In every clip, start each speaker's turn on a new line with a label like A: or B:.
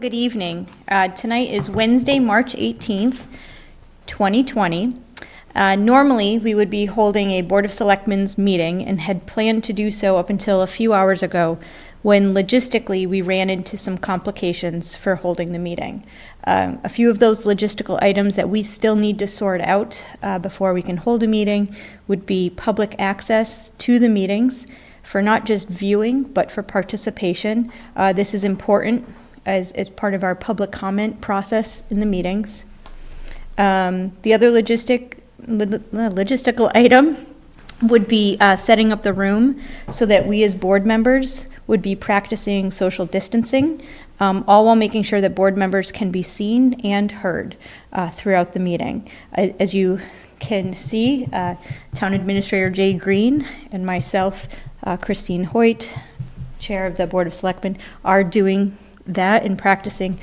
A: good evening. Tonight is Wednesday, March 18th, 2020. Normally, we would be holding a Board of Selectmen's meeting and had planned to do so up until a few hours ago when logistically we ran into some complications for holding the meeting. A few of those logistical items that we still need to sort out before we can hold a meeting would be public access to the meetings for not just viewing, but for participation. This is important as part of our public comment process in the meetings. The other logistical item would be setting up the room so that we as board members would be practicing social distancing, all while making sure that board members can be seen and heard throughout the meeting. As you can see, Town Administrator Jay Green and myself, Christine Hoyt, Chair of the Board of Selectmen, are doing that and practicing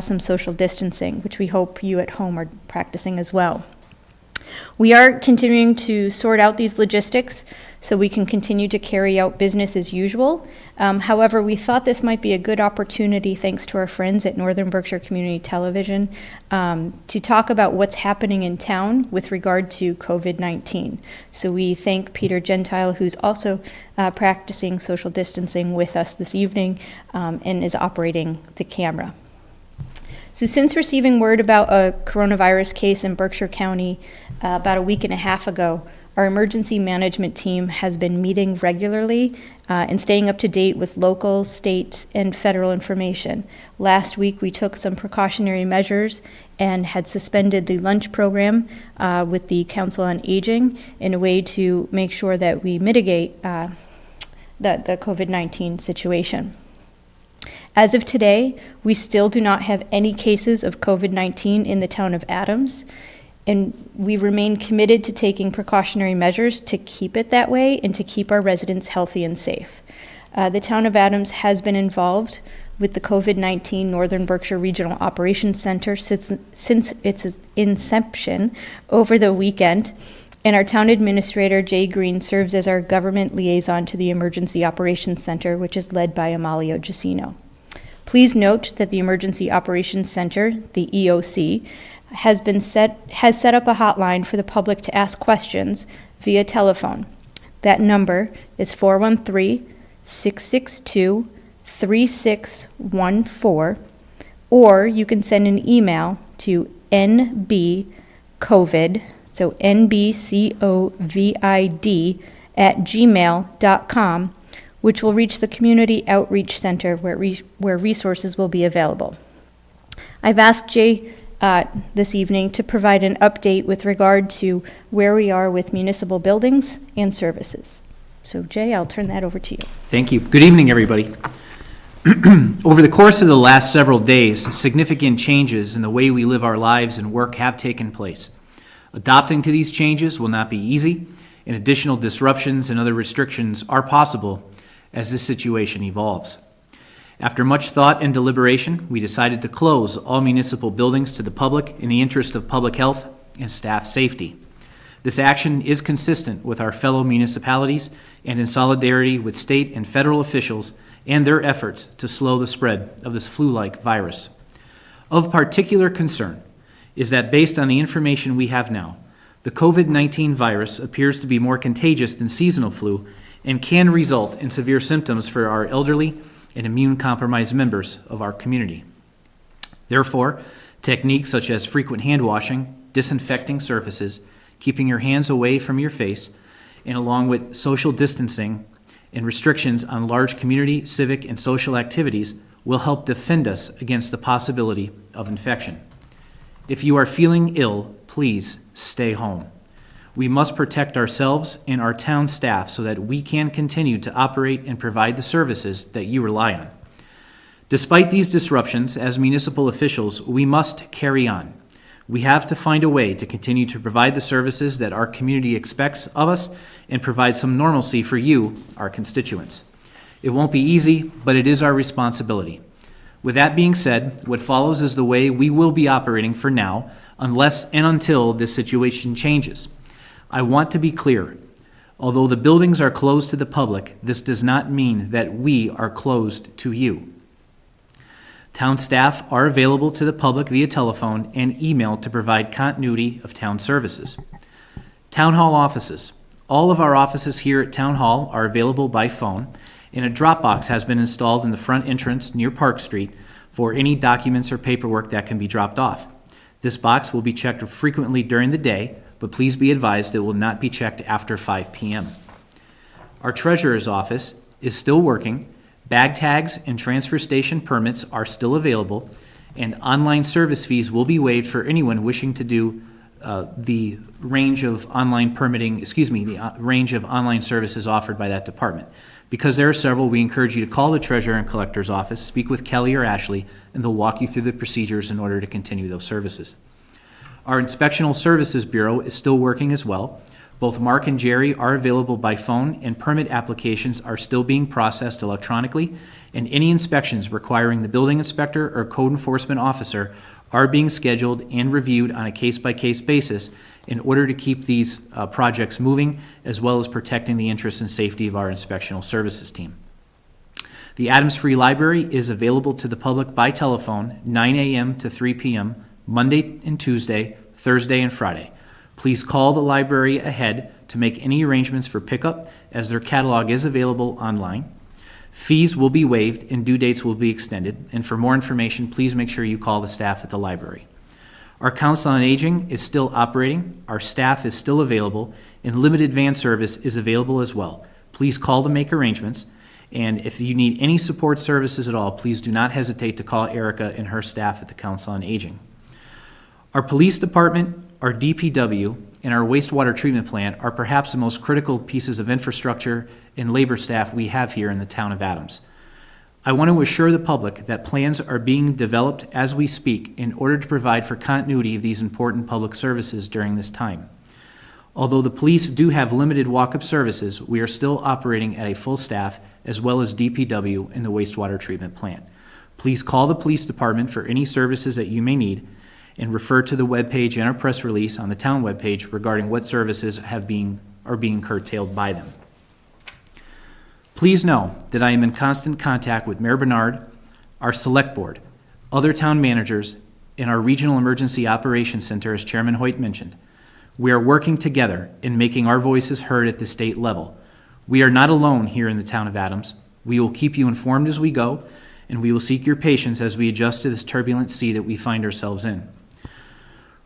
A: some social distancing, which we hope you at home are practicing as well. We are continuing to sort out these logistics so we can continue to carry out business as usual. However, we thought this might be a good opportunity, thanks to our friends at Northern Berkshire Community Television, to talk about what's happening in town with regard to COVID-19. So we thank Peter Gentile, who's also practicing social distancing with us this evening and is operating the camera. So since receiving word about a coronavirus case in Berkshire County about a week and a half ago, our emergency management team has been meeting regularly and staying up to date with local, state, and federal information. Last week, we took some precautionary measures and had suspended the lunch program with the Council on Aging in a way to make sure that we mitigate the COVID-19 situation. As of today, we still do not have any cases of COVID-19 in the town of Adams, and we remain committed to taking precautionary measures to keep it that way and to keep our residents healthy and safe. The town of Adams has been involved with the COVID-19 Northern Berkshire Regional Operations Center since its inception over the weekend, and our town administrator, Jay Green, serves as our government liaison to the Emergency Operations Center, which is led by Amalio Giacino. Please note that the Emergency Operations Center, the EOC, has set up a hotline for the public to ask questions via telephone. That number is 413-662-3614, or you can send an email to nbcovid, so nbcovid @gmail.com, which will reach the Community Outreach Center where resources will be available. I've asked Jay this evening to provide an update with regard to where we are with municipal buildings and services. So Jay, I'll turn that over to you.
B: Thank you. Good evening, everybody. Over the course of the last several days, significant changes in the way we live our lives and work have taken place. Adopting to these changes will not be easy, and additional disruptions and other restrictions are possible as this situation evolves. After much thought and deliberation, we decided to close all municipal buildings to the public in the interest of public health and staff safety. This action is consistent with our fellow municipalities and in solidarity with state and federal officials and their efforts to slow the spread of this flu-like virus. Of particular concern is that based on the information we have now, the COVID-19 virus appears to be more contagious than seasonal flu and can result in severe symptoms for our elderly and immune-compromised members of our community. Therefore, techniques such as frequent hand washing, disinfecting surfaces, keeping your hands away from your face, and along with social distancing and restrictions on large community, civic, and social activities will help defend us against the possibility of infection. If you are feeling ill, please stay home. We must protect ourselves and our town staff so that we can continue to operate and provide the services that you rely on. Despite these disruptions, as municipal officials, we must carry on. We have to find a way to continue to provide the services that our community expects of us and provide some normalcy for you, our constituents. It won't be easy, but it is our responsibility. With that being said, what follows is the way we will be operating for now, unless and until this situation changes. I want to be clear. Although the buildings are closed to the public, this does not mean that we are closed to you. Town staff are available to the public via telephone and email to provide continuity of town services. Town Hall offices. All of our offices here at Town Hall are available by phone, and a drop box has been installed in the front entrance near Park Street for any documents or paperwork that can be dropped off. This box will be checked frequently during the day, but please be advised it will not be checked after 5 p.m. Our treasurer's office is still working. Bag tags and transfer station permits are still available, and online service fees will be waived for anyone wishing to do the range of online services offered by that department. Because there are several, we encourage you to call the treasurer and collector's office, speak with Kelly or Ashley, and they'll walk you through the procedures in order to continue those services. Our Inspectional Services Bureau is still working as well. Both Mark and Jerry are available by phone, and permit applications are still being processed electronically, and any inspections requiring the building inspector or code enforcement officer are being scheduled and reviewed on a case-by-case basis in order to keep these projects moving, as well as protecting the interests and safety of our inspectional services team. The Adams Free Library is available to the public by telephone 9 a.m. to 3 p.m. Monday and Tuesday, Thursday and Friday. Please call the library ahead to make any arrangements for pickup, as their catalog is available online. Fees will be waived and due dates will be extended, and for more information, please make sure you call the staff at the library. Our Council on Aging is still operating, our staff is still available, and limited van service is available as well. Please call to make arrangements, and if you need any support services at all, please do not hesitate to call Erica and her staff at the Council on Aging. Our police department, our DPW, and our wastewater treatment plant are perhaps the most critical pieces of infrastructure and labor staff we have here in the town of Adams. I want to assure the public that plans are being developed as we speak in order to provide for continuity of these important public services during this time. Although the police do have limited walk-up services, we are still operating at a full staff, as well as DPW and the wastewater treatment plant. Please call the police department for any services that you may need, and refer to the webpage and our press release on the town webpage regarding what services are being curtailed by them. Please know that I am in constant contact with Mayor Bernard, our select board, other town managers, and our Regional Emergency Operations Center, as Chairman Hoyt mentioned. We are working together in making our voices heard at the state level. We are not alone here in the town of Adams. We will keep you informed as we go, and we will seek your patience as we adjust to this turbulent sea that we find ourselves in.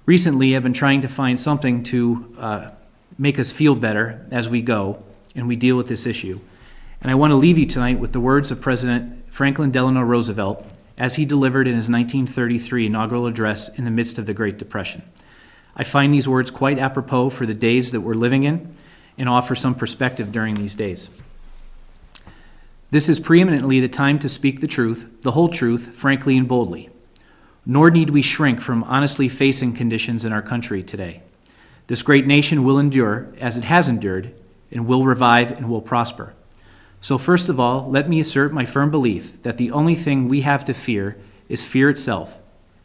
B: Recently, I've been trying to find something to make us feel better as we go and we deal with this issue. And I want to leave you tonight with the words of President Franklin Delano Roosevelt as he delivered in his 1933 inaugural address in the midst of the Great Depression. I find these words quite apropos for the days that we're living in and offer some perspective during these days. This is preeminently the time to speak the truth, the whole truth, frankly and boldly. Nor need we shrink from honestly facing conditions in our country today. This great nation will endure, as it has endured, and will revive and will prosper. So first of all, let me assert my firm belief that the only thing we have to fear is fear itself,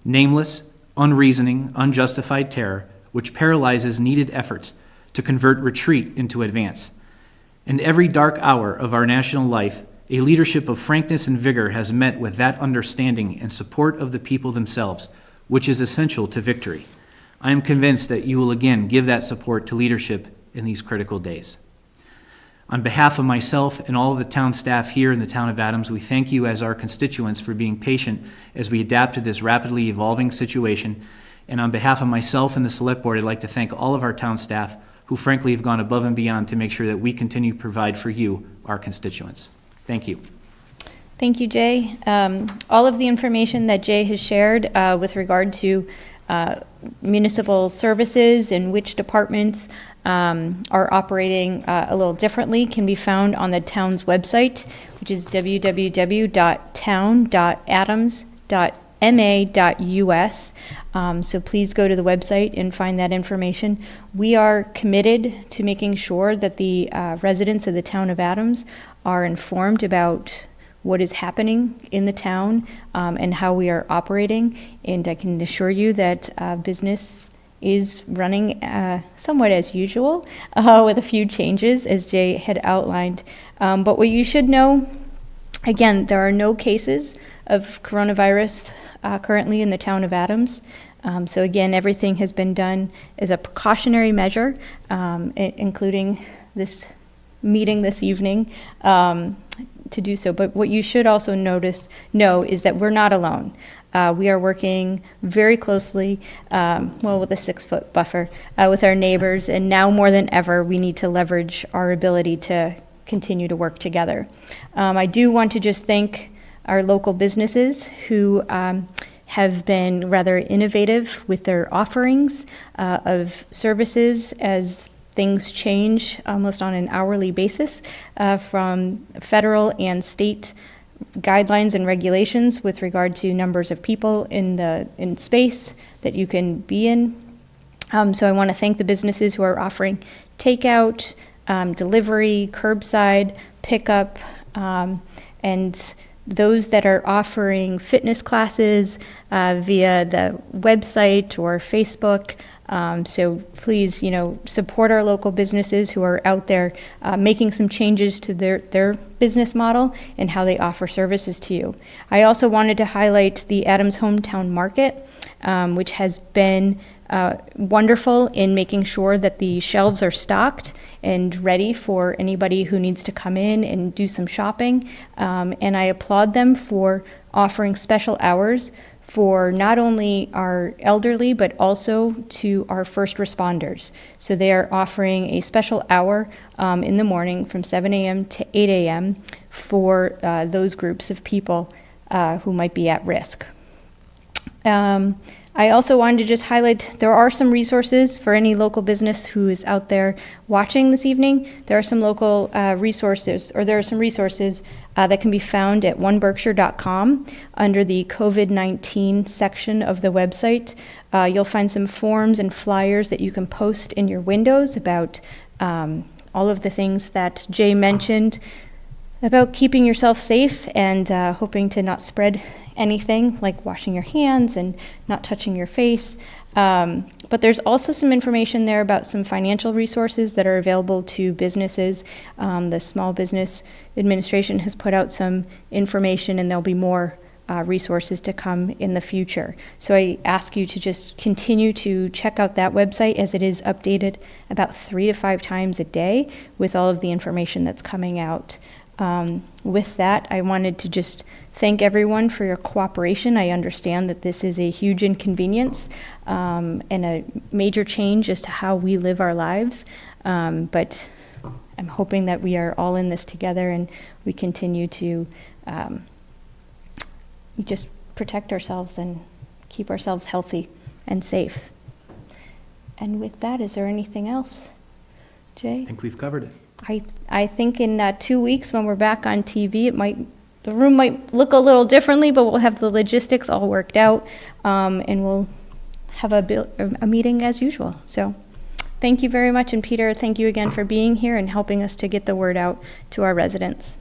B: nameless, unreasoning, unjustified terror, which paralyzes needed efforts to convert retreat into advance. In every dark hour of our national life, a leadership of frankness and vigor has met with that understanding and support of the people themselves, which is essential to victory. I am convinced that you will again give that support to leadership in these critical days. On behalf of myself and all of the town staff here in the town of Adams, we thank you as our constituents for being patient as we adapt to this rapidly evolving situation. And on behalf of myself and the select board, I'd like to thank all of our town staff who frankly have gone above and beyond to make sure that we continue to provide for you, our constituents. Thank you.
A: Thank you, Jay. All of the information that Jay has shared with regard to municipal services and which departments are operating a little differently can be found on the town's website, which is www.town.adams.ma.us. So please go to the website and find that information. We are committed to making sure that the residents of the town of Adams are informed about what is happening in the town and how we are operating. And I can assure you that business is running somewhat as usual with a few changes, as Jay had outlined. But what you should know Again, there are no cases of coronavirus currently in the town of Adams. So again, everything has been done as a precautionary measure, including this meeting this evening to do so. But what you should also know is that we're not alone. We are working very closely, with a 6-foot buffer, with our neighbors, and now more than ever, we need to leverage our ability to continue to work together. I do want to just thank our local businesses who have been rather innovative with their offerings of services as things change almost on an hourly basis from federal and state guidelines and regulations with regard to numbers of people in space that you can be in. So I want to thank the businesses who are offering takeout, delivery, curbside, pickup, and those that are offering fitness classes via the website or Facebook. So please, support our local businesses who are out there making some changes to their business model and how they offer services to you. I also wanted to highlight the Adams Hometown Market, which has been wonderful in making sure that the shelves are stocked and ready for anybody who needs to come in and do some shopping. And I applaud them for offering special hours for not only our elderly, but also to our first responders. So they are offering a special hour in the morning from 7 a.m. to 8 a.m. for those groups of people who might be at risk. I also wanted to just highlight there are some resources for any local business who is out there watching this evening. There are some local resources that can be found at oneberkshire.com under the COVID-19 section of the website. You'll find some forms and flyers that you can post in your windows about all of the things that Jay mentioned about keeping yourself safe and hoping to not spread anything, like washing your hands and not touching your face. But there's also some information there about some financial resources that are available to businesses. The Small Business Administration has put out some information, and there'll be more resources to come in the future. So I ask you to just continue to check out that website, as it is updated about 3 to 5 times a day with all of the information that's coming out. With that, I wanted to just thank everyone for your cooperation. I understand that this is a huge inconvenience and a major change as to how we live our lives, but I'm hoping that we are all in this together and we continue to we just protect ourselves and keep ourselves healthy and safe. And with that, is there anything else, Jay?
B: I think we've covered it.
A: I think in 2 weeks when we're back on TV, the room might look a little differently, but we'll have the logistics all worked out, and we'll have a meeting as usual. So thank you very much, and Peter, thank you again for being here and helping us to get the word out to our residents.